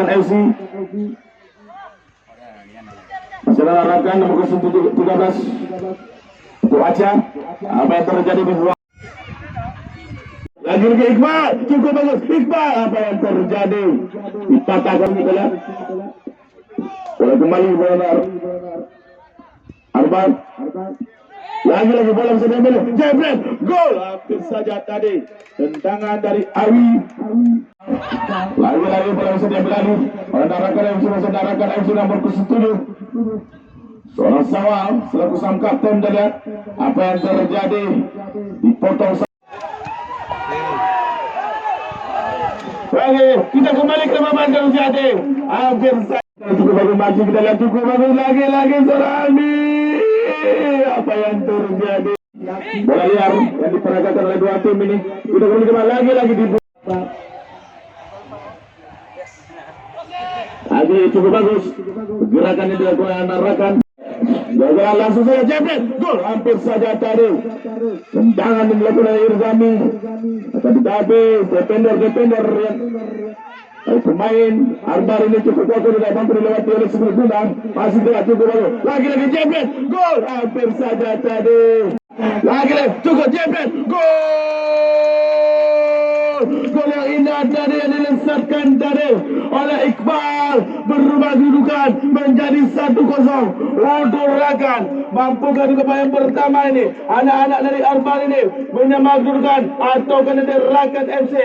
Arakan FC. Masih Arakan nomor 13 untuk Aca. Apa yang terjadi di ruang? Lagi Iqbal, cukup bagus Iqbal. Apa yang terjadi? Dipatahkan kita. Bola kembali benar. Arban. Lagi bola bisa diambil. Jebret, gol. Hampir saja tadi. Tendangan dari Awi. Lagi bola bisa diambil lagi. Arakan FC masih Arakan FC nomor 7. Seorang Sawal selaku sang kapten, kita lihat apa yang terjadi. Dipotong. Lagi kita kembali ke babak terjadi. Hampir saja. Cukup bagus maju, kita lihat cukup bagus lagi Serami. Apa yang terjadi? Bola liar yang diperagakan oleh dua tim ini. Kita kembali kembali lagi di lagi cukup bagus. Gerakan yang dilakukan Arakan. Gagal langsung saja jebret. Gol hampir saja tadi. Tendangan yang dilakukan oleh Irzami. Tetapi defender yang pemain Arbar ini cukup kuat, tidak mampu dilewati oleh sebuah gundang. Masih tidak cukup bagus. Lagi jebret. Gol hampir saja tadi. Lagi cukup jebret. Gol yang indah tadi yang dilesatkan tadi oleh Iqbal, berubah kedudukan menjadi 1-0 untuk Arakan. Mampukah di babak yang pertama ini anak-anak dari Arbar ini menyamakan kedudukan, atau kan dari Arakan FC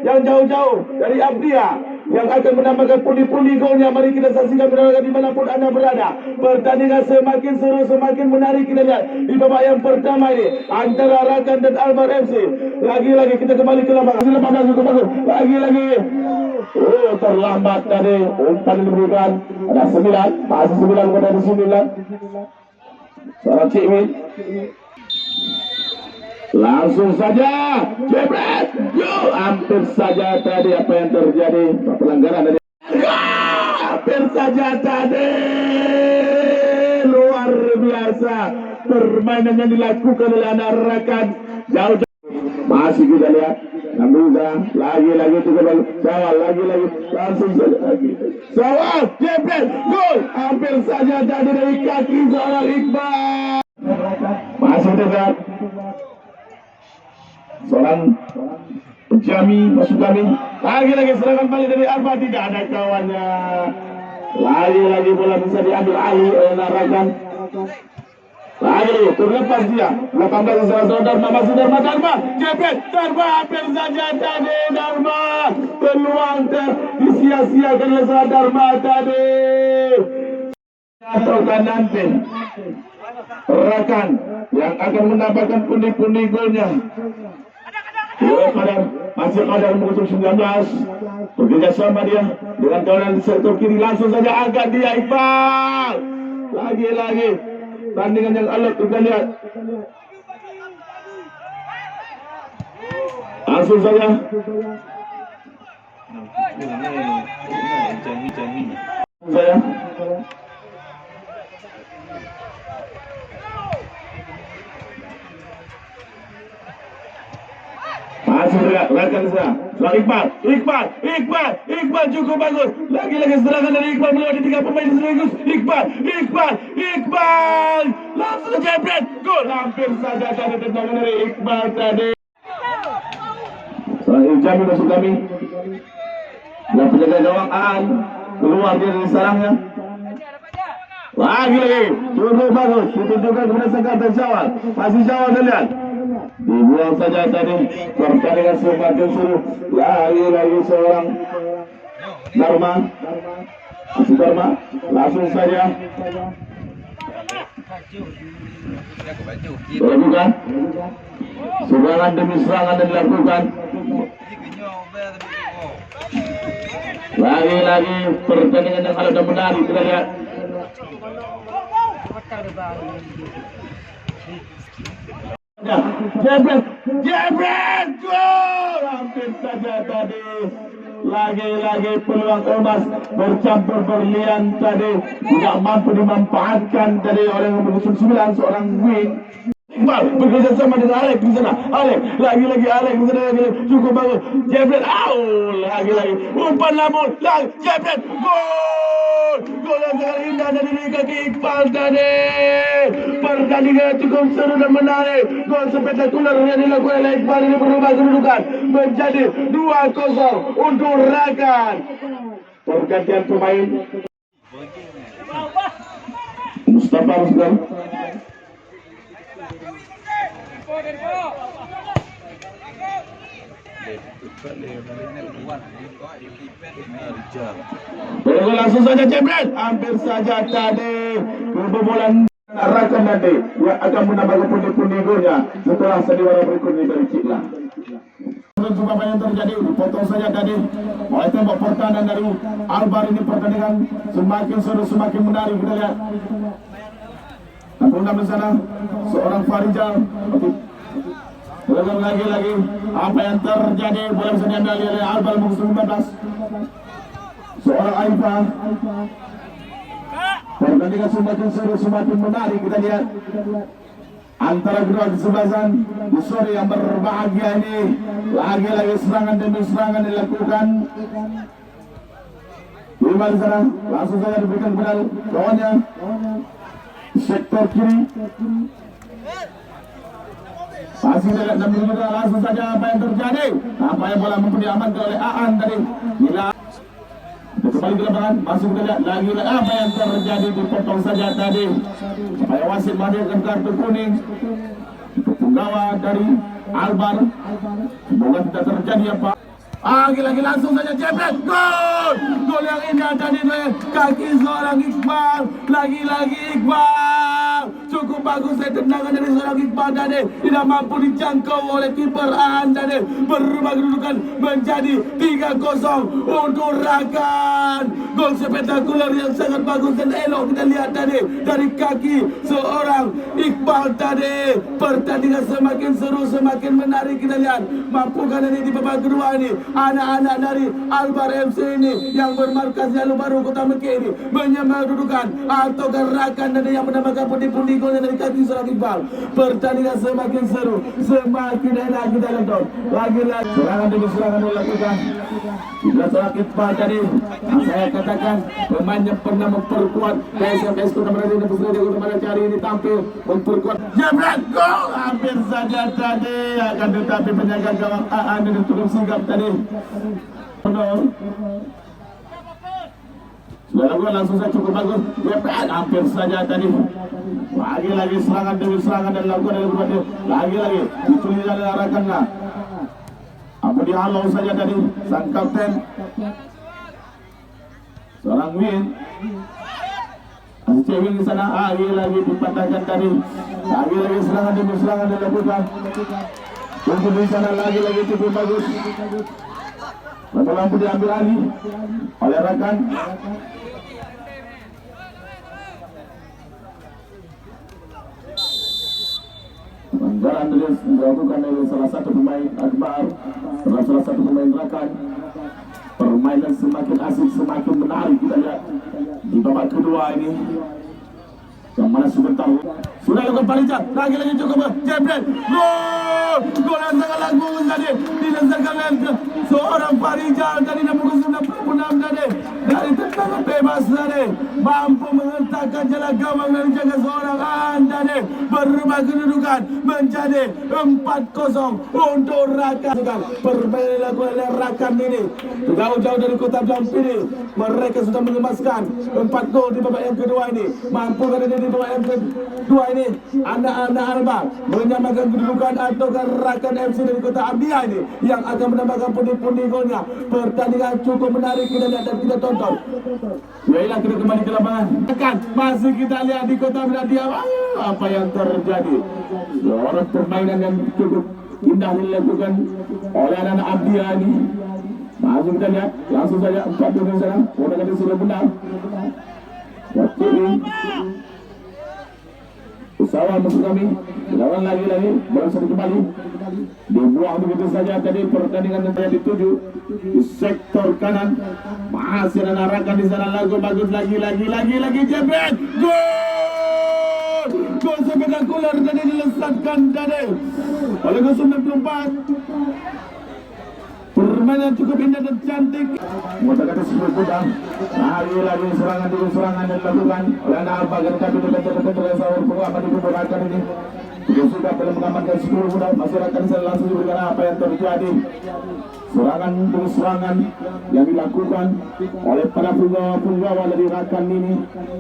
yang jauh-jauh dari Abdia yang akan menambahkan pundi-pundi golnya? Mari kita saksikan bersama dimanapun anda berada. Pertandingan semakin seru, semakin menarik. Kita lihat di babak yang pertama ini antara Arakan dan Arbar FC. Lagi-lagi kita kembali ke lapangan. 18 cukup bagus. Lagi-lagi. Oh, terlambat tadi. Umpan diberikan. Ada 9. Masih 9 kepada di sini lah. Seorang Cik Min. Langsung saja jebret. Yo, hampir saja tadi apa yang terjadi? Pelanggaran dari hampir saja tadi. Luar biasa permainan yang dilakukan oleh anak Arakan. Jauh-jauh masih kita lihat Namriza lagi juga Sawal lagi langsung saja lagi Sawal jebret gol hampir saja tadi dari kaki seorang Iqbal. Masih dekat seorang Jami masuk kami. Lagi serangan balik dari Arba, tidak ada kawannya. Lagi bola bisa diambil alih oleh Arakan. Lagi terlepas dia. 18 saudara Dharma masih Dharma jebret Dharma hampir saja tadi Dharma. Peluang disia-siakan oleh saudara Dharma tadi. Ataukan nanti Arakan yang akan menambahkan pundi-pundi golnya. Masih Qadar mengutuk 19 bekerja sama dia dengan kawanan di sektor kiri. Langsung saja angkat dia Iqbal. Lagi tandingan yang alot kita lihat. Langsung saja saya masih dekat, Arakan saya. Iqbal cukup bagus. Lagi serangan dari Iqbal melewati 3 pemain sekaligus. Iqbal langsung jebret. Gol hampir saja tadi tendangan dari Iqbal tadi. Seorang Jami masuk kami. Dan penjaga gawang Aan keluar dia dari sarangnya. Lagi cukup bagus. Ditunjukkan kepada Sekatan Syawal. Masih Syawal terlihat. Dibuang saja tadi. Pertandingan semakin seru. Lagi seorang Dharma. Masih Dharma. Langsung saja dilakukan. Serangan demi serangan yang dilakukan. Lagi pertandingan yang ada dan menarik. Kita lihat. Jebret gol hampir saja tadi. Lagi peluang emas bercampur berlian tadi tidak mampu dimanfaatkan tadi oleh nomor 9 seorang wing. Iqbal bekerja sama dengan Alex di sana. Alex lagi-lagi Alex di sana lagi cukup bagus. Jebret, lagi-lagi umpan lambung, lagi Jebret, gol! Gol yang sangat indah dari kaki Iqbal tadi. Pertandingan cukup seru dan menarik. Gol spektakuler yang dilakukan oleh Iqbal ini berubah kedudukan menjadi 2-0 untuk Rakan. Pergantian pemain Mustafa Rusdan. Langsung saja Jebret, hampir saja tadi kebobolan Rakan nanti yang akan menambah pundi-pundi golnya setelah sandiwara berikutnya dari Cikla. Jumpa apa yang terjadi, potong saja tadi oleh tembok pertahanan dari Albar. Ini pertandingan semakin seru, semakin menarik. Kita lihat Nampung di sana seorang Farijal. Belum lagi apa yang terjadi, bola bisa diambil oleh Albar musuh 15. Seorang Aifah. Pertandingan semakin seru, semakin menarik. Kita lihat antara kedua kesebelasan di sore yang berbahagia ini. Lagi-lagi serangan demi serangan dilakukan. Lima di sana langsung saja diberikan kepada kawannya sektor kiri. Masih tidak dan langsung saja apa yang terjadi. Apa yang bola diamankan oleh Aan tadi. Gila. Kembali ke lapangan, masuk kita lihat lagi apa yang terjadi, dipotong saja tadi. Supaya wasit menghadirkan kartu kuning. Penggawa dari Albar. Semoga tidak terjadi apa. Lagi-lagi langsung saja Jebret, gol! Gol yang indah tadi oleh kaki seorang Iqbal. Lagi-lagi Iqbal. Cukup bagus tendangan dari seorang Iqbal tadi. Tidak mampu dijangkau oleh kiper Aan tadi. Berubah kedudukan menjadi 3-0 untuk Rakan. Gol spektakuler yang sangat bagus dan elok kita lihat tadi dari kaki seorang Iqbal tadi. Pertandingan semakin seru, semakin menarik kita lihat. Mampukah ini di babak kedua ini anak-anak dari Albar MC ini yang bermarkas Jalur Baru Kota Mekah ini menyamakan kedudukan atau Rakan dan yang menambahkan pundi-pundi golnya dari kaki seorang Iqbal. Pertandingan semakin seru, semakin enak kita lihat. Lagi-lagi serangan demi serangan dilakukan. Bila seorang Iqbal tadi yang saya katakan pemain yang pernah memperkuat PSMS Kota Merapen dan Pusat Kota Merapen hari ini tampil memperkuat. Jebret, gol! Hampir saja tadi, akan tetapi penjaga gawang Aan ini cukup sigap tadi. Sudah lakukan langsung saja cukup bagus. Jebret, hampir saja tadi. Lagi-lagi serangan demi serangan dan lakukan oleh berbagai. Lagi-lagi ditulis dan diarahkanlah. Apa dihalau saja tadi sang kapten seorang Win. Cewek di sana lagi dipatahkan tadi. Lagi-lagi serangan demi serangan dilakukan. Untuk di sana lagi-lagi cukup bagus. Lalu lampu diambil alih oleh Rakan. Pelanggaran dilakukan oleh salah satu pemain Akbar, salah satu pemain Rakan. Permainan semakin asik, semakin menarik kita lihat di babak kedua ini. Yang mana sebentar sudah lakukan Farijal, lagi-lagi cukup Jebret, gol! Gol yang sangat bagus tadi dilancarkan oleh seorang Farijal tadi nomor 96 tadi dari tendangan bebas tadi, mampu menghentakkan jalan gawang dari jaga seorang Aan tadi. Berubah kedudukan menjadi 4-0 untuk Rakan. Permainan dilakukan oleh Rakan ini jauh-jauh dari kota Blampiri. Mereka sudah mengemaskan 4 gol di babak yang kedua ini. Mampu kan di babak yang kedua ini anak-anak Albar menyamakan kedudukan atau Rakan FC dari kota Abdiah ini yang akan menambahkan pundi-pundi golnya. Pertandingan cukup menarik kita lihat dan kita tonton. Baiklah, kita kembali ke lapangan. Masih kita lihat di kota Abdiah apa yang terjadi. Seorang permainan yang cukup indah dilakukan oleh anak-anak Abdiah ini. Masih kita lihat langsung saja 4 gol di sana. Mudah-mudahan sudah benar. Wakili usaha musuh kami lawan lagi-lagi berhasil kembali dibuang begitu saja. Tadi pertandingan yang dituju di sektor kanan masih ada Rakan di sana. Lagu bagus lagi Jebret, gol gol spektakuler tadi dilesatkan tadi oleh 94. Permainan cukup indah dan cantik. Mengatakan sebelum pedang. Lagi serangan demi serangan yang dilakukan oleh anak Alba Gerka di dekat sahur apa dikumpulkan ini. Sudah dalam mengamankan 10 muda masyarakat langsung diberikan apa yang terjadi. Serangan demi serangan yang dilakukan oleh para punggawa dari Rakan ini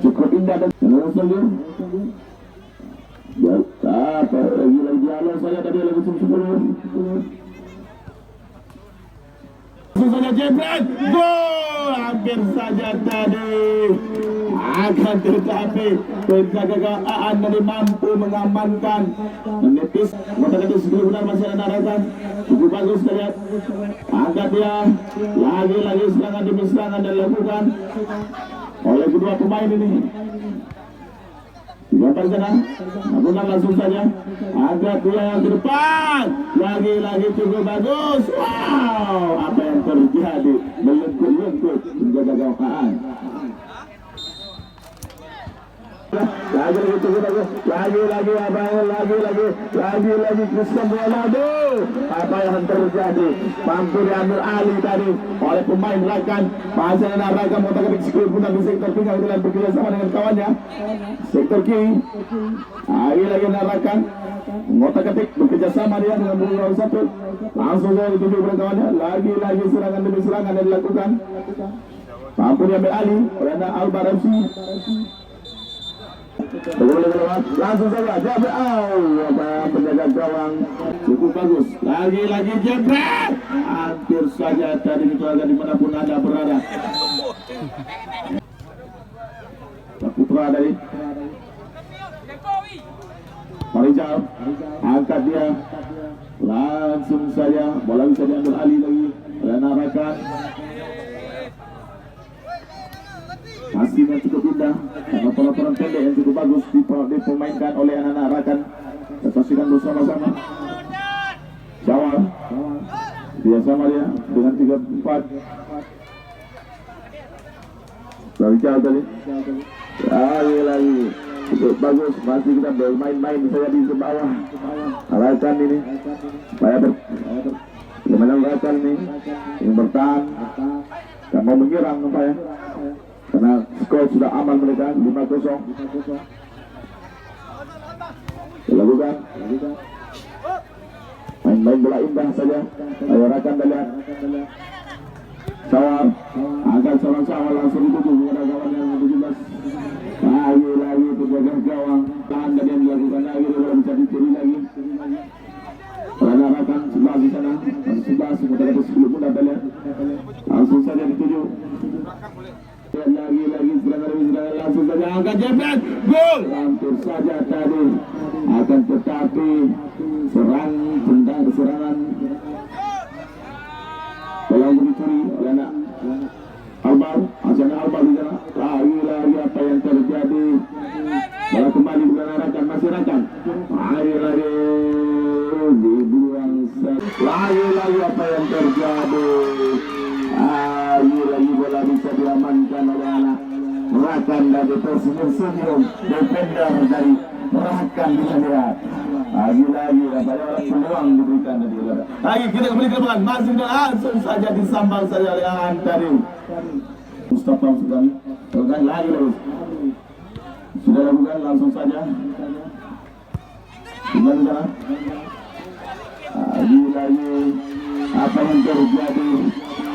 cukup indah dan saja. Ya, apa lagi jalan saya tadi lagi 10. Saja jebret, gol hampir saja tadi akan tetapi penjaga Aan tadi mampu mengamankan menepis mata segera benar masih ada narakan cukup bagus terlihat angkat dia lagi serangan demi serangan dan dilakukan oleh kedua pemain ini. Dapat sana, lakukan langsung saja. Agak dia yang ke depan. Lagi cukup bagus. Wow, apa yang terjadi? Melengkut-lengkut menjaga gawaan. Lagi cukup bagus. Lagi Cristiano Ronaldo. Apa yang terjadi? Mampu diambil alih tadi oleh pemain Rakan. Pasal Rakan motor sekali pun di sektor tengah dengan bekerja sama dengan kawannya. Sektor kiri. Lagi Rakan. Motor ketik bekerja sama dia dengan Bruno satu. Langsung saja dituju kepada kawannya. Lagi serangan demi serangan yang dilakukan. Mampu diambil alih oleh Alba Ramsi. Langsung saja jebret. Penjaga gawang cukup bagus. Lagi jebret. Hampir saja tadi itu agak dimanapun anda berada. Putra dari Marijal angkat dia. Langsung saja bola bisa diambil alih lagi oleh Rakan. Hasilnya cukup indah karena pelotoran pendek yang cukup bagus dipermainkan oleh anak-anak Rakan. Kita saksikan bersama-sama. Syawal dia sama dia dengan 3-4 dari jauh tadi. Lagi cukup bagus, masih kita bermain-main saja di bawah Rakan ini supaya bagaimana Rakan ini yang bertahan dan mau menyerang supaya karena skor sudah aman mereka 5-0. Dilakukan main bola indah saja. Ayo Rakan lihat. Syawal akan seorang Syawal langsung dituju kepada kawan yang 17. Lagi penjaga gawang tahan dan yang dilakukan lagi bola bisa dicuri lagi. Karena Rakan sebelah di sana masih 11 sementara 10 pun ada lihat. Langsung saja dituju. Lagi serangan langsung saja angkat jebret gol hampir saja tadi akan tetapi serangan bola dicuri oleh anak Albar di sana. Lagi apa yang terjadi bola kembali kepada Rakan masih Rakan lagi dibuang lagi apa yang terjadi lagi bola bisa diamankan oleh anak Rakan dari tersenyum defender dari Rakan bisa lihat lagi banyak orang peluang diberikan dari lagi kita kembali ke depan masih langsung saja disambang saja oleh Aan tadi Mustafa sudah lagi sudah lakukan langsung saja gimana lagi apa yang terjadi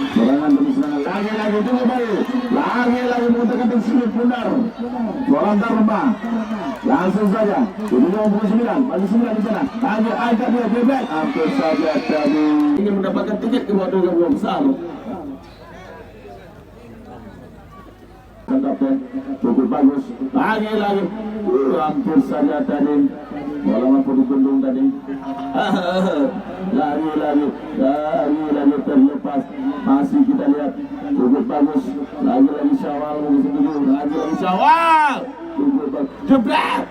serangan demi serangan lagi tunggu baru lagi menggunakan sudut bundar bola rumah langsung saja ini 29 masih 9 di sana lagi angkat dia bebek hampir saja tadi ingin mendapatkan tiket ke waktu yang belum besar kapten cukup bagus lagi hampir saja tadi bola mampu dibendung tadi lagi terlepas masih kita lihat cukup bagus lagi Syawal lagi Syawal cukup bagus jebret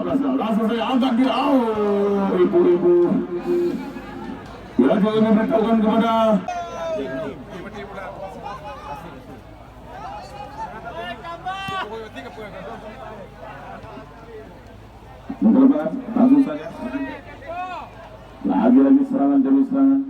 langsung saya angkat dia ibu dia juga memberitahukan kepada Langsung saja. Lagi-lagi serangan demi serangan.